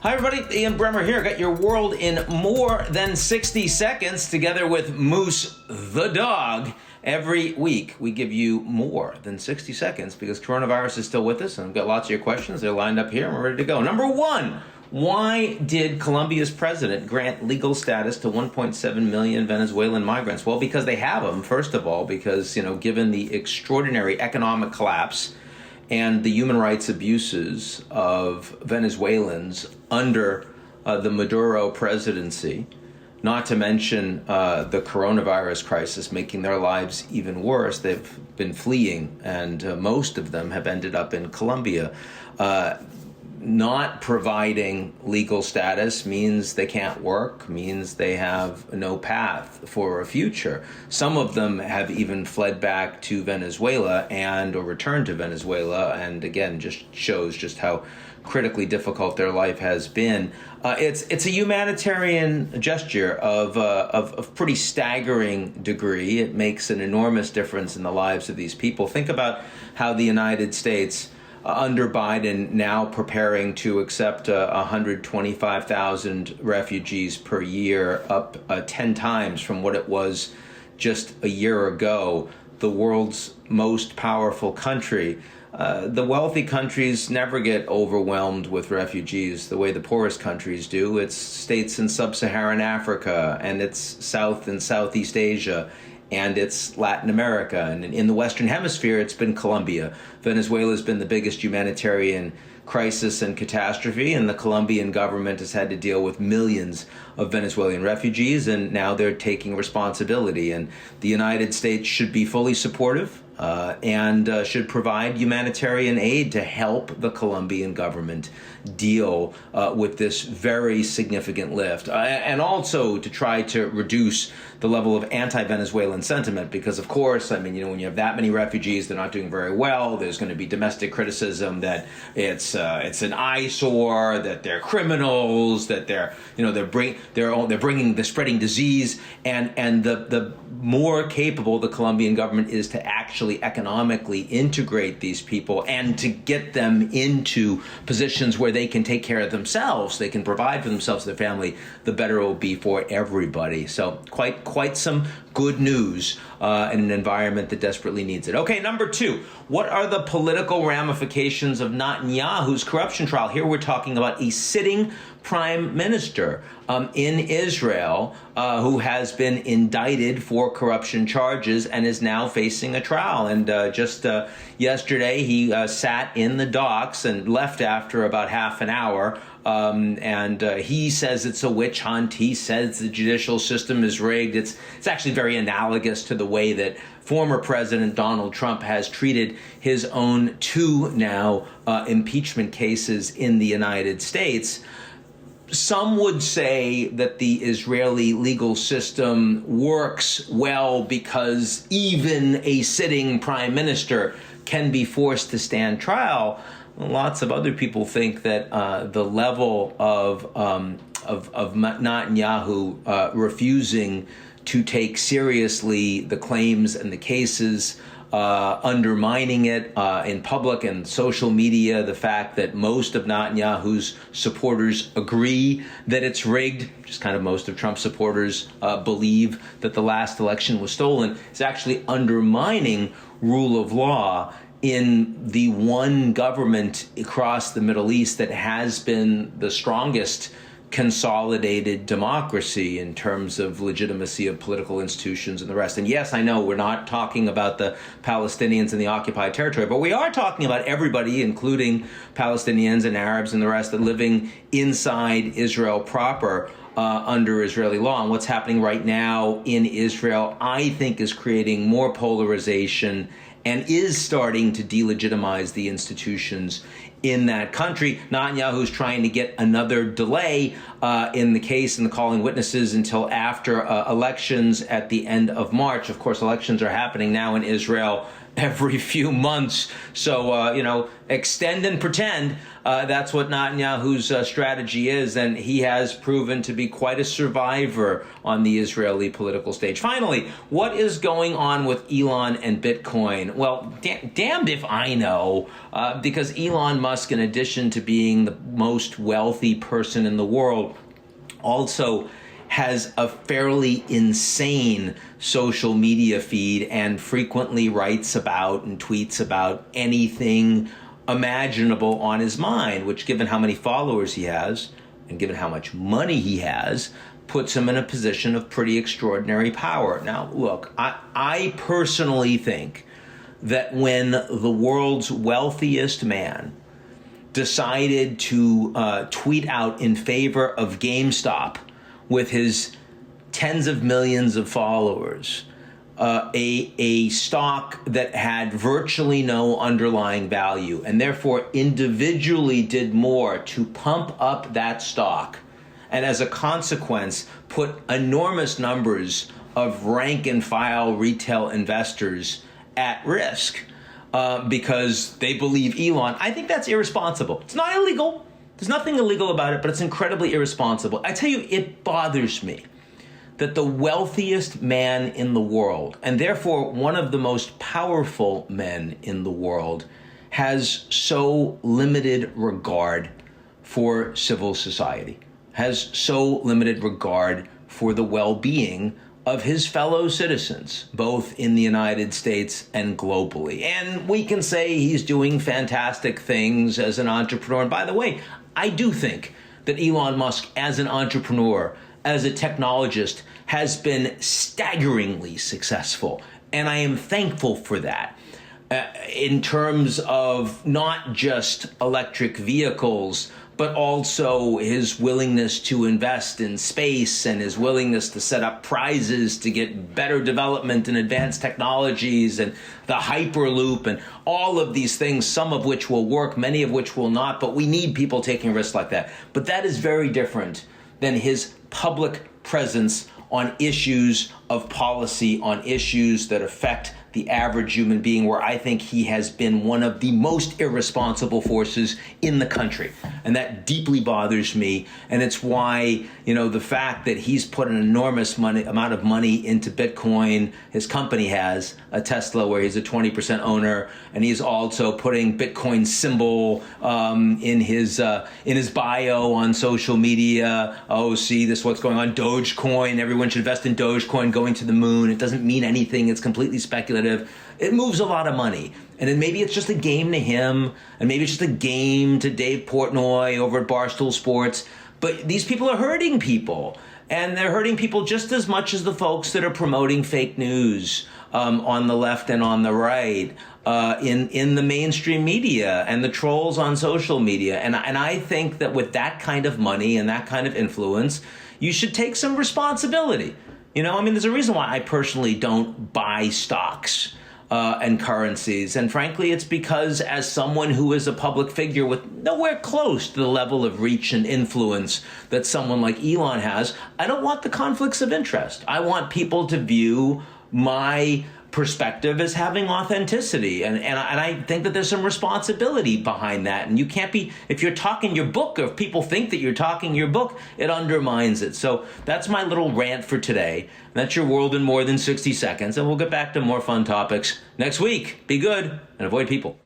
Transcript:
Hi everybody, Ian Bremmer here. Got your world in more than 60 seconds together with Moose the dog. Every week we give you more than 60 seconds because coronavirus is still with us, and I've got lots of your questions. They're lined up here and we're ready to go. Number one, why did Colombia's president grant legal status to 1.7 million Venezuelan migrants? Well, because they have them, first of all, because, given the extraordinary economic collapse and the human rights abuses of Venezuelans under the Maduro presidency, not to mention the coronavirus crisis making their lives even worse. They've been fleeing, and most of them have ended up in Colombia. Not providing legal status means they can't work, means they have no path for a future. Some of them have even fled back to Venezuela or returned to Venezuela, and again, just shows just how critically difficult their life has been. It's a humanitarian gesture of pretty staggering degree. It makes an enormous difference in the lives of these people. Think about how the United States, under Biden, now preparing to accept 125,000 refugees per year, up 10 times from what it was just a year ago. The world's most powerful country. The wealthy countries never get overwhelmed with refugees the way the poorest countries do. It's states in Sub-Saharan Africa, and it's South and Southeast Asia, and it's Latin America. And in the Western Hemisphere, it's been Colombia. Venezuela has been the biggest humanitarian crisis and catastrophe, and the Colombian government has had to deal with millions of Venezuelan refugees, and now they're taking responsibility. And the United States should be fully supportive and should provide humanitarian aid to help the Colombian government deal with this very significant lift, and also to try to reduce the level of anti-Venezuelan sentiment, because of course, when you have that many refugees, they're not doing very well. There's going to be domestic criticism that it's an eyesore, that they're criminals, that they're spreading disease, and the more capable the Colombian government is to actually economically integrate these people and to get them into positions where they can take care of themselves, they can provide for themselves and their family, the better it will be for everybody. So quite some good news in an environment that desperately needs it. Okay, number two, what are the political ramifications of Netanyahu's corruption trial? Here we're talking about a sitting prime minister in Israel who has been indicted for corruption charges and is now facing a trial. And just yesterday, he sat in the docks and left after about half an hour. And he says it's a witch hunt. He says the judicial system is rigged. It's actually very analogous to the way that former President Donald Trump has treated his own two now impeachment cases in the United States. Some would say that the Israeli legal system works well because even a sitting prime minister can be forced to stand trial. Lots of other people think that the level of Netanyahu refusing to take seriously the claims and the cases, undermining it in public and social media, the fact that most of Netanyahu's supporters agree that it's rigged, just kind of most of Trump's supporters believe that the last election was stolen, is actually undermining rule of law in the one government across the Middle East that has been the strongest consolidated democracy in terms of legitimacy of political institutions and the rest. And yes, I know we're not talking about the Palestinians in the occupied territory, but we are talking about everybody, including Palestinians and Arabs and the rest, that living inside Israel proper under Israeli law. And what's happening right now in Israel, I think, is creating more polarization and is starting to delegitimize the institutions in that country. Netanyahu's trying to get another delay in the case and the calling witnesses until after elections at the end of March. Of course, elections are happening now in Israel every few months. So, extend and pretend. That's what Netanyahu's strategy is. And he has proven to be quite a survivor on the Israeli political stage. Finally, what is going on with Elon and Bitcoin? Well, damned if I know, because Elon Musk, in addition to being the most wealthy person in the world, also has a fairly insane social media feed and frequently writes about and tweets about anything imaginable on his mind, which, given how many followers he has and given how much money he has, puts him in a position of pretty extraordinary power. Now, look, I personally think that when the world's wealthiest man decided to tweet out in favor of GameStop with his tens of millions of followers, a stock that had virtually no underlying value, and therefore individually did more to pump up that stock, and as a consequence put enormous numbers of rank and file retail investors at risk because they believe Elon. I think that's irresponsible. It's not illegal. There's nothing illegal about it, but it's incredibly irresponsible. I tell you, it bothers me that the wealthiest man in the world, and therefore one of the most powerful men in the world, has so limited regard for civil society, has so limited regard for the well-being of his fellow citizens, both in the United States and globally. And we can say he's doing fantastic things as an entrepreneur. And by the way, I do think that Elon Musk, as an entrepreneur, as a technologist, has been staggeringly successful. And I am thankful for that. In terms of not just electric vehicles, but also his willingness to invest in space and his willingness to set up prizes to get better development in advanced technologies and the Hyperloop and all of these things, some of which will work, many of which will not. But we need people taking risks like that. But that is very different than his public presence on issues of policy, on issues that affect the average human being, where I think he has been one of the most irresponsible forces in the country. And that deeply bothers me. And it's why, the fact that he's put an enormous amount of money into Bitcoin, his company has a Tesla where he's a 20% owner, and he's also putting Bitcoin symbol in his bio on social media. Oh, see, this is what's going on. Dogecoin, everyone should invest in Dogecoin, going to the moon. It doesn't mean anything. It's completely speculative. It moves a lot of money. And then maybe it's just a game to him, and maybe it's just a game to Dave Portnoy over at Barstool Sports. But these people are hurting people. And they're hurting people just as much as the folks that are promoting fake news on the left and on the right in the mainstream media and the trolls on social media. And I think that with that kind of money and that kind of influence, you should take some responsibility. There's a reason why I personally don't buy stocks and currencies. And frankly, it's because as someone who is a public figure with nowhere close to the level of reach and influence that someone like Elon has, I don't want the conflicts of interest. I want people to view my perspective as having authenticity. And I think that there's some responsibility behind that. And you can't be, if you're talking your book, or if people think that you're talking your book, it undermines it. So that's my little rant for today. That's your world in more than 60 seconds. And we'll get back to more fun topics next week. Be good and avoid people.